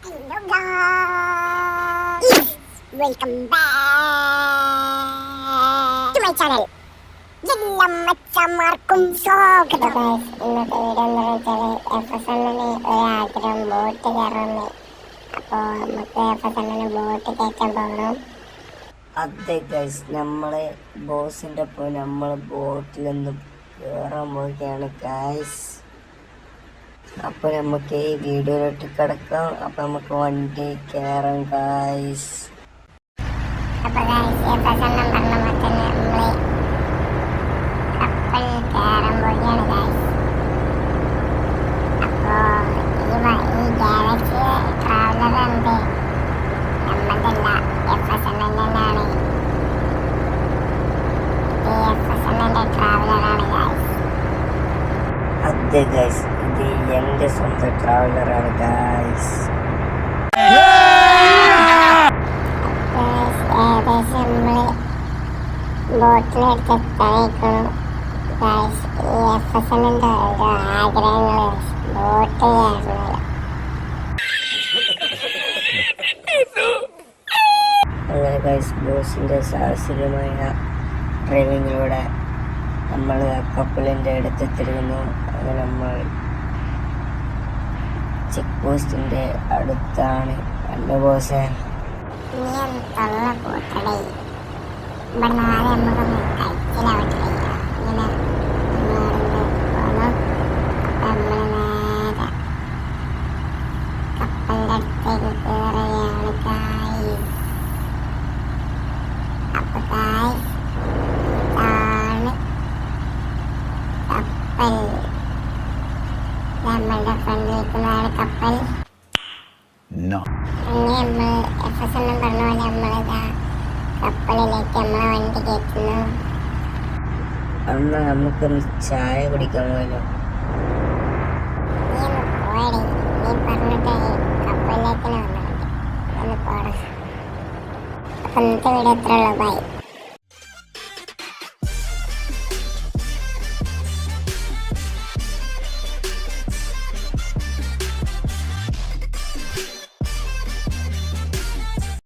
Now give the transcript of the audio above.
Hello guys, welcome back to my channel. എല്ലാ മച്ചന്മാർക്കും സ്വാഗതം. ഇന്നത്തെ വീഡിയോ എന്താ വെച്ചാൽ FSNന് ഒരാഗ്രഹം ബോട്ട് കയറണം. അപ്പോൾ നമുക്ക് FSNന് ബോട്ട് കയറ്റാൻ പോകണം. അതെ ഗൈസ്, നമ്മളെ ബോസിൻ്റെ ഒപ്പം നമ്മൾ ബോട്ടിലൊന്ന് കയറാൻ പോവുകയാണ് ഗൈസ്. അപ്പോൾ നമുക്ക് ഈ വീഡിയോയിലോട്ട് കിടക്കാം. അപ്പോൾ നമുക്ക് വണ്ടി കയറാം ഗൈസ്. അപ്പോൾ ഗൈസ് FSN പറഞ്ഞ പോലെ തന്നെ നമ്മൾ കപ്പൽ കയറാൻ പോവുകയാണ് ഗൈസ്. അപ്പോൾ ഈ ഗാലക്സി ട്രാവലർ ഉണ്ട്, നമ്മതല്ല FSN തന്നെയാണ്. ഇത് FSNന്റെ ട്രാവലറാണ് ഗൈസ്. അതെ ഗൈസ്, ഇത് എൻ്റെ സ്വന്തം ട്രാവലറാണ് ഗൈസ്. ഏകദേശം നമ്മൾ ബോട്ടിലെടുത്ത് എത്താനായിക്കണം ഗൈസ്. ഈ FSNന്റെ ഒരു ആഗ്രഹങ്ങൾ ബോട്ട് കയറണമല്ലോ. അങ്ങനെ ഗൈസ്, ബോസിൻ്റെ സാഹസികമായ ഡ്രൈവിങ്ങിലൂടെ നമ്മൾ കപ്പലിൻ്റെ അടുത്തെത്തിയിരുന്നു. അങ്ങനെ നമ്മൾ ചെക്ക് പോസ്റ്റിൻ്റെ അടുത്താണ്. അല്ല ബോസേ, നീ ഒന്ന് തള്ള പോട്ടടേ, ഇവിടെ നാളെ നമുക്കൊന്ന് കഴിച്ചിലാവട്ടില്ല. ഇങ്ങനെ നമ്മളവിടുന്ന് പോന്നു. അപ്പം നമ്മൾ നേരെ കപ്പലിൻ്റെ അടുത്തേക്ക് കയറുകയാണ് ഗായ്സ്. അപ്പം ഗായ്സ്, ഇതാണ് കപ്പൽ. നമ്മളുടെ ഫ്രണ്ടിലേക്കുന്നതാണ് കപ്പൽ. അങ്ങനെ നമ്മൾ FSN പറഞ്ഞ പോലെ നമ്മളിതാ കപ്പലിലേക്ക് നമ്മളെ വണ്ടി കയറ്റുന്നു. അന്ന് നമുക്കൊന്ന് ചായ കുടിക്കാൻ പോയല്ലോ. നീ ഒന്ന് പോയടേ, നീ പറഞ്ഞിട്ട് കപ്പലിലേക്ക് വന്നിട്ടുണ്ട്. ഒന്ന് പോടാ. അപ്പം ഇന്നത്തെ വീഡിയോ എത്ര ഉള്ളൂ, ബൈ.